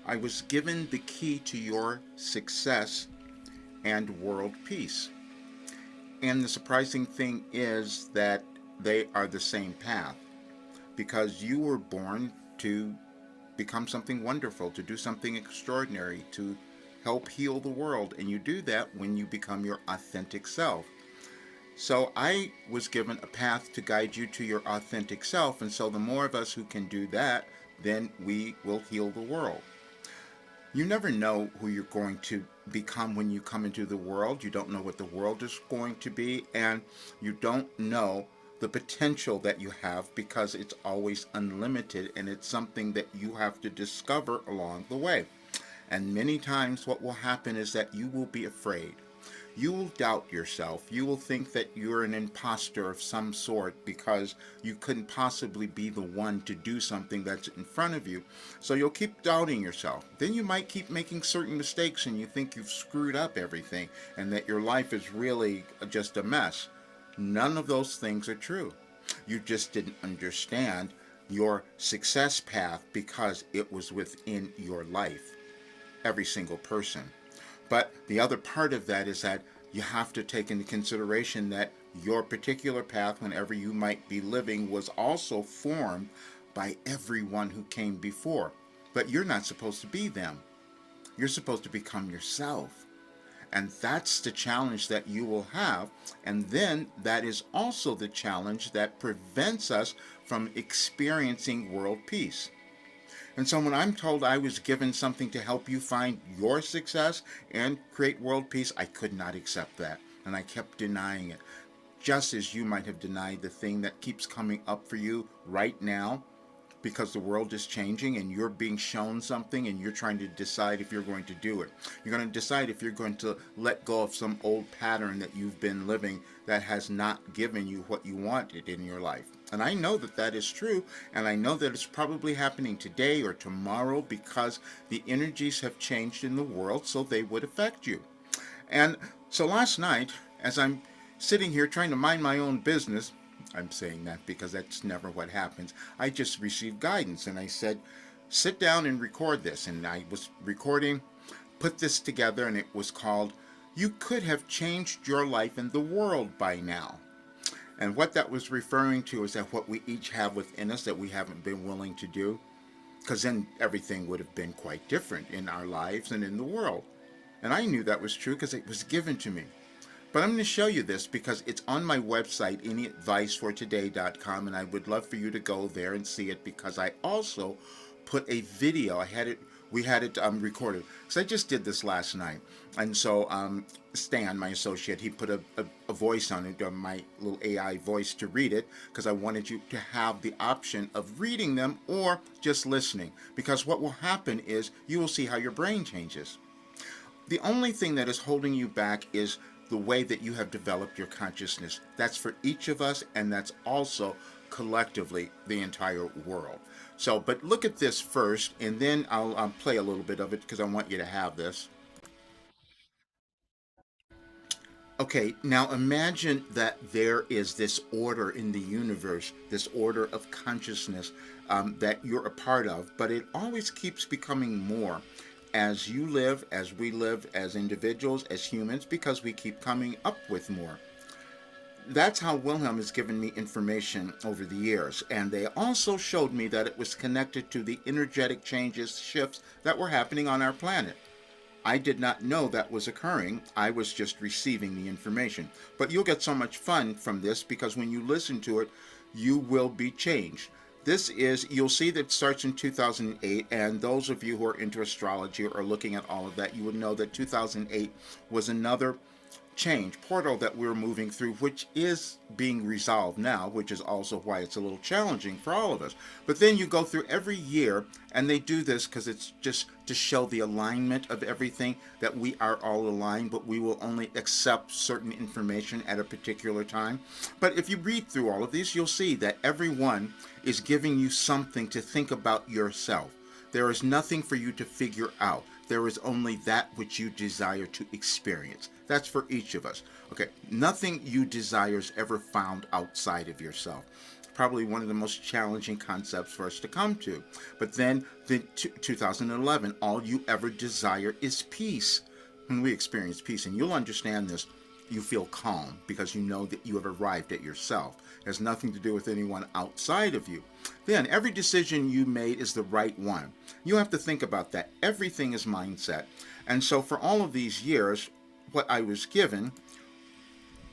I was given the key to your success and world peace. And the surprising thing is that they are the same path because you were born to become something wonderful, to do something extraordinary, to help heal the world. And you do that when you become your authentic self. So I was given a path to guide you to your authentic self. And so the more of us who can do that, then we will heal the world. You never know who you're going to become when you come into the world. You don't know what the world is going to be, and you don't know the potential that you have because it's always unlimited and it's something that you have to discover along the way. And many times, what will happen is that you will be afraid. You will doubt yourself. You will think that you're an imposter of some sort because you couldn't possibly be the one to do something that's in front of you. So you'll keep doubting yourself. Then you might keep making certain mistakes and you think you've screwed up everything and that your life is really just a mess. None of those things are true. You just didn't understand your success path because it was within your life. Every single person. But the other part of that is that you have to take into consideration that your particular path, whenever you might be living, was also formed by everyone who came before. But you're not supposed to be them. You're supposed to become yourself. And that's the challenge that you will have. And then that is also the challenge that prevents us from experiencing world peace. And so when I'm told I was given something to help you find your success and create world peace, I could not accept that. And I kept denying it. Just as you might have denied the thing that keeps coming up for you right now because the world is changing and you're being shown something and you're trying to decide if you're going to do it. You're going to decide if you're going to let go of some old pattern that you've been living that has not given you what you wanted in your life. And I know that that is true, and I know that it's probably happening today or tomorrow because the energies have changed in the world, so they would affect you. And so last night, as I'm sitting here trying to mind my own business, I'm saying that because that's never what happens, I just received guidance, and I said, sit down and record this. And I was recording, put this together, and it was called, You Could Have Changed Your Life in the World by Now. And what that was referring to is that what we each have within us that we haven't been willing to do, because then everything would have been quite different in our lives and in the world. And I knew that was true because it was given to me. But I'm going to show you this because it's on my website, anyadvicefortoday.com, and I would love for you to go there and see it because I also put a video. We had it recorded. So I just did this last night. And so Stan, my associate, he put a voice on it, my little AI voice to read it, because I wanted you to have the option of reading them or just listening. Because what will happen is you will see how your brain changes. The only thing that is holding you back is the way that you have developed your consciousness. That's for each of us, and that's also collectively the entire world. So, but look at this first, and then I'll play a little bit of it because I want you to have this. Okay, now imagine that there is this order in the universe, this order of consciousness that you're a part of, but it always keeps becoming more as you live, as we live, as individuals, as humans, because we keep coming up with more. That's how Wilhelm has given me information over the years, and they also showed me that it was connected to the energetic changes, shifts that were happening on our planet. I did not know that was occurring. I was just receiving the information. But you'll get so much fun from this because when you listen to it, you will be changed. This is, you'll see that it starts in 2008, and those of you who are into astrology or looking at all of that, you would know that 2008 was another portal that we're moving through, which is being resolved now, which is also why it's a little challenging for all of us. But then you go through every year, and they do this because it's just to show the alignment of everything, that we are all aligned, but we will only accept certain information at a particular time. But if you read through all of these, you'll see that everyone is giving you something to think about yourself. There is nothing for you to figure out. There is only that which you desire to experience. That's for each of us. Okay, nothing you desire is ever found outside of yourself. probably one of the most challenging concepts for us to come to. But then, 2011, all you ever desire is peace. When we experience peace, and you'll understand this, you feel calm because you know that you have arrived at yourself. It has nothing to do with anyone outside of you. Then every decision you made is the right one. You have to think about that. Everything is mindset. And so for all of these years, what I was given,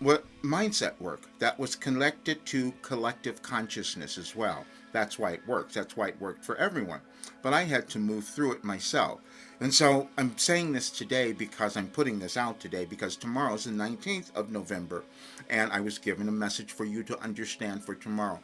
what mindset work that was connected to collective consciousness as well. That's why it works. That's why it worked for everyone. But I had to move through it myself. And so I'm saying this today because I'm putting this out today because tomorrow is the 19th of November, and I was given a message for you to understand for tomorrow.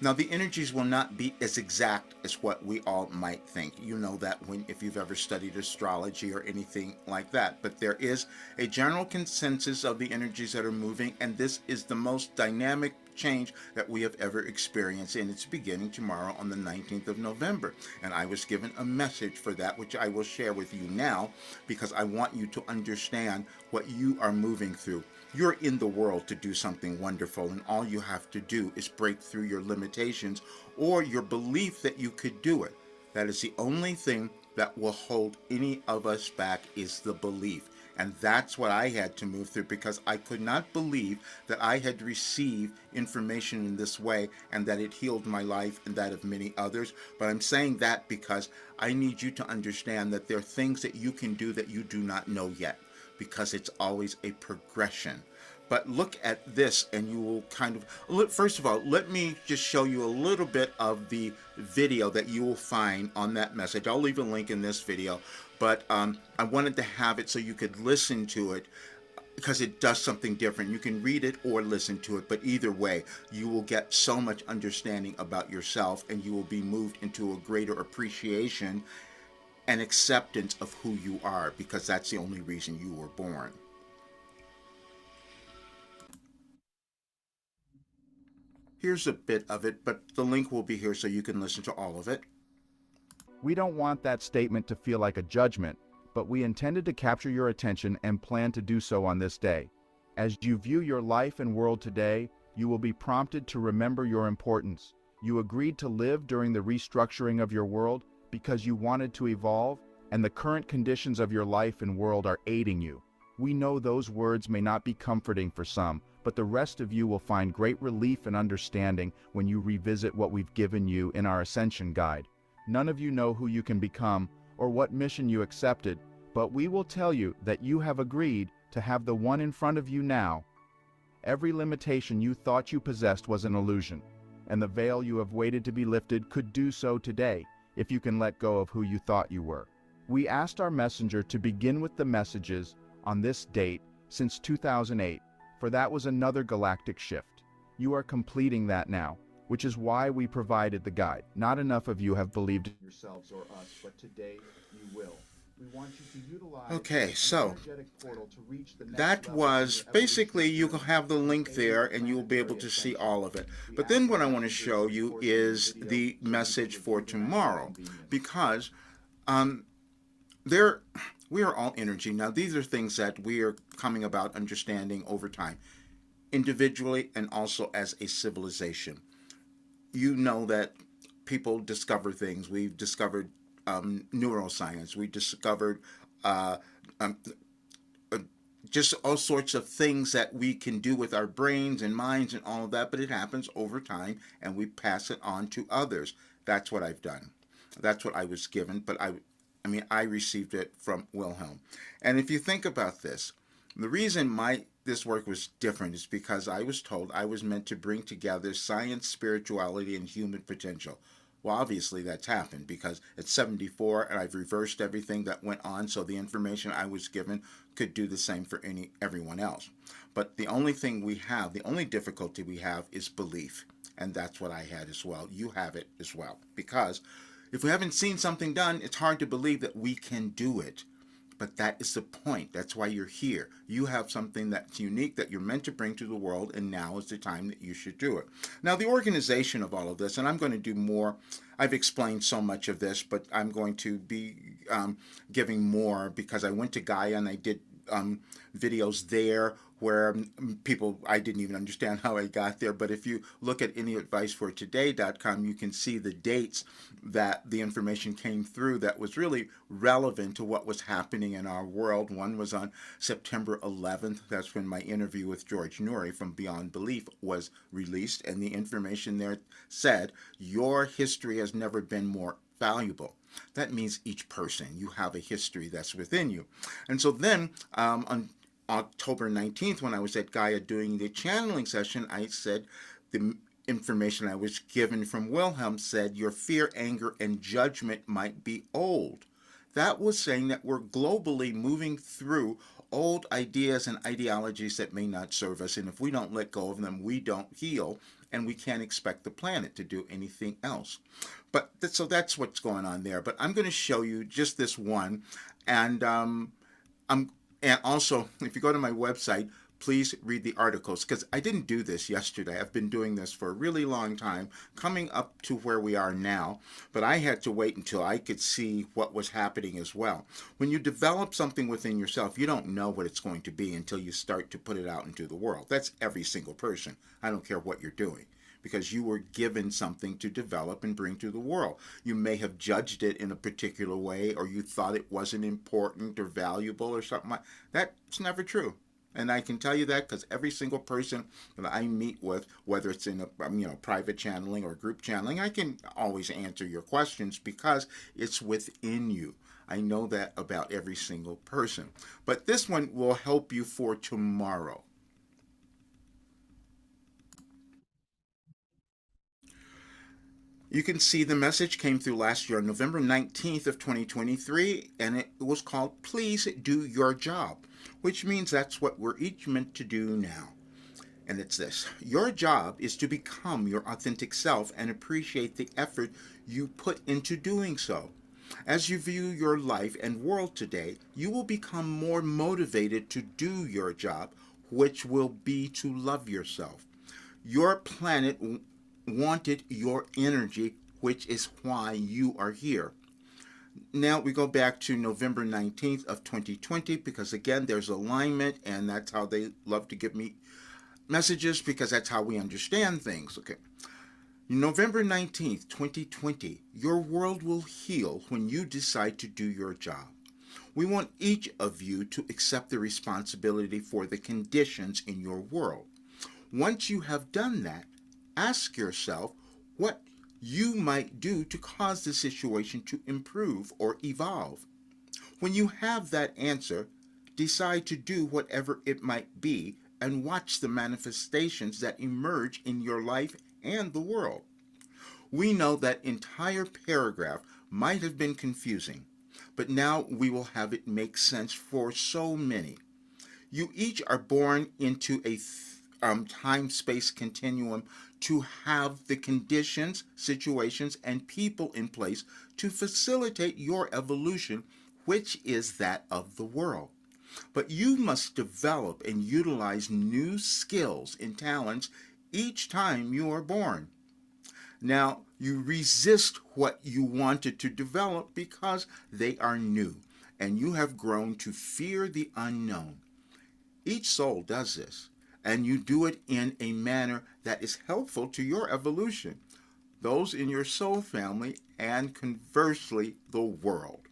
Now, the energies will not be as exact as what we all might think. You know that if you've ever studied astrology or anything like that. But there is a general consensus of the energies that are moving, and this is the most dynamic change that we have ever experienced, and it's beginning tomorrow on the 19th of November. And I was given a message for that, which I will share with you now, because I want you to understand what you are moving through. You're in the world to do something wonderful, and all you have to do is break through your limitations or your belief that you could do it. That is the only thing that will hold any of us back, is the belief. And that's what I had to move through, because I could not believe that I had received information in this way and that it healed my life and that of many others. But I'm saying that because I need you to understand that there are things that you can do that you do not know yet, because it's always a progression. But look at this and you will kind of, first of all, let me just show you a little bit of the video that you will find on that message. I'll leave a link in this video, but I wanted to have it so you could listen to it, because it does something different. You can read it or listen to it, but either way, you will get so much understanding about yourself, and you will be moved into a greater appreciation and acceptance of who you are, because that's the only reason you were born. Here's a bit of it, but the link will be here so you can listen to all of it. We don't want that statement to feel like a judgment, but we intended to capture your attention and plan to do so on this day. As you view your life and world today, you will be prompted to remember your importance. You agreed to live during the restructuring of your world because you wanted to evolve, and the current conditions of your life and world are aiding you. We know those words may not be comforting for some, but the rest of you will find great relief and understanding when you revisit what we've given you in our Ascension Guide. None of you know who you can become or what mission you accepted, but we will tell you that you have agreed to have the one in front of you now. Every limitation you thought you possessed was an illusion, and the veil you have waited to be lifted could do so today, if you can let go of who you thought you were. We asked our messenger to begin with the messages on this date since 2008, for that was another galactic shift. You are completing that now, which is why we provided the guide. Not enough of you have believed in yourselves or us, but today you will. We want you to utilize energetic portal to reach the next that was basically, you will have the link there and you will be able to see all of it. But then what I want to show you is the message for tomorrow, because we are all energy. Now, these are things that we are coming about understanding over time, individually and also as a civilization. You know that people discover things. We've discovered neuroscience. We discovered just all sorts of things that we can do with our brains and minds and all of that, but it happens over time, and we pass it on to others. That's what I've done. That's what I was given, but I received it from Wilhelm. And if you think about this, the reason this work was different is because I was told I was meant to bring together science, spirituality, and human potential. Well, obviously that's happened, because it's 74 and I've reversed everything that went on, so the information I was given could do the same for everyone else. But the only thing we have, the only difficulty we have, is belief. And that's what I had as well. You have it as well. Because if we haven't seen something done, it's hard to believe that we can do it. But that is the point. That's why you're here. You have something that's unique that you're meant to bring to the world, and now is the time that you should do it. Now, the organization of all of this, and I'm going to do more. I've explained so much of this, but I'm going to be giving more, because I went to Gaia and I did videos there where people, I didn't even understand how I got there. But if you look at anyadvicefortoday.com, you can see the dates that the information came through that was really relevant to what was happening in our world. One was on September 11th. That's when my interview with George Noory from Beyond Belief was released. And the information there said, your history has never been more valuable. That means each person, you have a history that's within you. And so then on October 19th, when I was at Gaia doing the channeling session, I said the information I was given from Wilhelm said your fear, anger, and judgment might be old. That was saying that we're globally moving through old ideas and ideologies that may not serve us. And if we don't let go of them, we don't heal, and we can't expect the planet to do anything else. But so that's what's going on there. But I'm going to show you just this one. And and also, if you go to my website, please read the articles, because I didn't do this yesterday. I've been doing this for a really long time, coming up to where we are now, but I had to wait until I could see what was happening as well. When you develop something within yourself, you don't know what it's going to be until you start to put it out into the world. That's every single person. I don't care what you're doing, because you were given something to develop and bring to the world. You may have judged it in a particular way, or you thought it wasn't important or valuable or something like that. That's never true. And I can tell you that because every single person that I meet with, whether it's in a private channeling or group channeling, I can always answer your questions because it's within you. I know that about every single person. But this one will help you for tomorrow. You can see the message came through last year on November 19th of 2023, and it was called Please Do Your Job, which means that's what we're each meant to do now. And it's this: your job is to become your authentic self and appreciate the effort you put into doing so. As you view your life and world today, you will become more motivated to do your job, which will be to love yourself. Your planet wanted your energy, which is why you are here. Now we go back to November 19th of 2020, because again, there's alignment, and that's how they love to give me messages, because that's how we understand things. Okay. November 19th, 2020, your world will heal when you decide to do your job. We want each of you to accept the responsibility for the conditions in your world. Once you have done that, ask yourself what you might do to cause the situation to improve or evolve. When you have that answer, decide to do whatever it might be and watch the manifestations that emerge in your life and the world. We know that entire paragraph might have been confusing, but now we will have it make sense for so many. You each are born into a time-space continuum to have the conditions, situations, and people in place to facilitate your evolution, which is that of the world. But you must develop and utilize new skills and talents each time you are born. Now, you resist what you wanted to develop because they are new, and you have grown to fear the unknown. Each soul does this, and you do it in a manner that is helpful to your evolution, those in your soul family, and conversely, the world.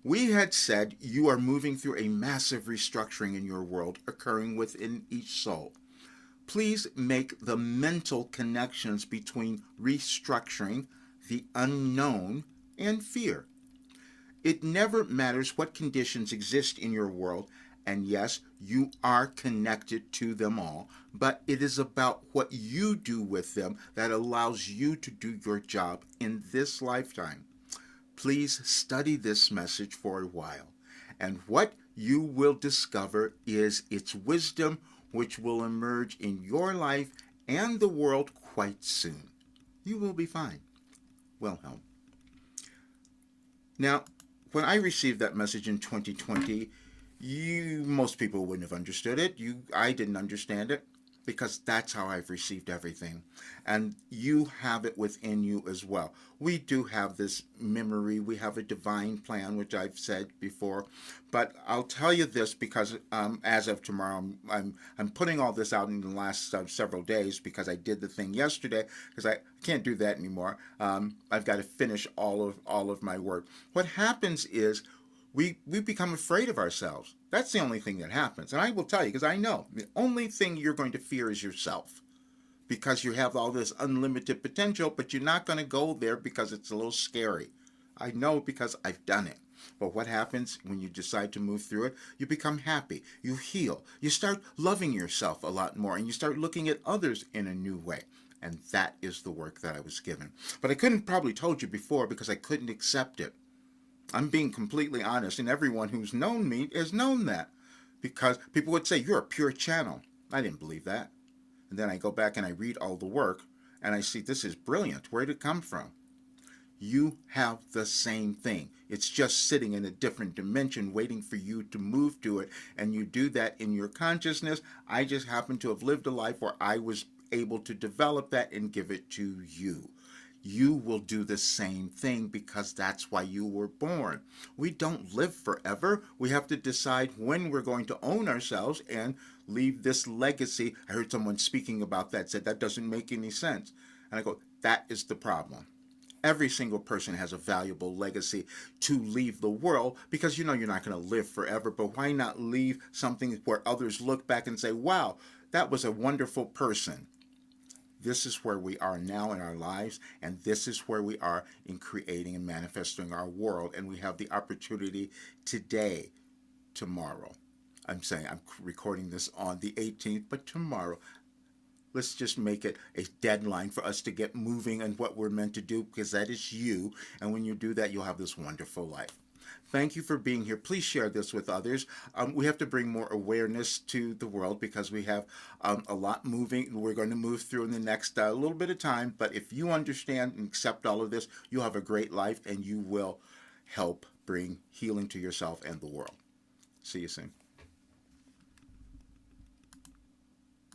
We had said you are moving through a massive restructuring in your world occurring within each soul. Please make the mental connections between restructuring, the unknown, and fear. It never matters what conditions exist in your world, and yes, you are connected to them all, but it is about what you do with them that allows you to do your job in this lifetime. Please study this message for a while, and what you will discover is its wisdom, which will emerge in your life and the world quite soon. You will be fine. Wilhelm. Now, when I received that message in 2020, most people wouldn't have understood it. I didn't understand it. because that's how I've received everything. And you have it within you as well. We do have this memory, we have a divine plan, which I've said before. But I'll tell you this because as of tomorrow, I'm putting all this out in the last several days because I did the thing yesterday because I can't do that anymore. I've got to finish all of my work. What happens is we become afraid of ourselves. That's the only thing that happens. And I will tell you, because I know, the only thing you're going to fear is yourself. Because you have all this unlimited potential, but you're not going to go there because it's a little scary. I know because I've done it. But what happens when you decide to move through it? You become happy. You heal. You start loving yourself a lot more, and you start looking at others in a new way. And that is the work that I was given. But I couldn't probably told you before because I couldn't accept it. I'm being completely honest, and everyone who's known me has known that. Because people would say, you're a pure channel. I didn't believe that. And then I go back and I read all the work, and I see this is brilliant. Where did it come from? You have the same thing. It's just sitting in a different dimension waiting for you to move to it, and you do that in your consciousness. I just happen to have lived a life where I was able to develop that and give it to you. You will do the same thing because that's why you were born. We don't live forever. We have to decide when we're going to own ourselves and leave this legacy. I heard someone speaking about that, said that doesn't make any sense. And I go, that is the problem. Every single person has a valuable legacy to leave the world because you know you're not going to live forever, but why not leave something where others look back and say, wow, that was a wonderful person. This is where we are now in our lives, and this is where we are in creating and manifesting our world, and we have the opportunity today, tomorrow. I'm saying I'm recording this on the 18th, but tomorrow, let's just make it a deadline for us to get moving on what we're meant to do, because that is you, and when you do that, you'll have this wonderful life. Thank you for being here. Please share this with others. We have to bring more awareness to the world because we have a lot moving. We're going to move through in the next little bit of time. But if you understand and accept all of this, you'll have a great life and you will help bring healing to yourself and the world. See you soon.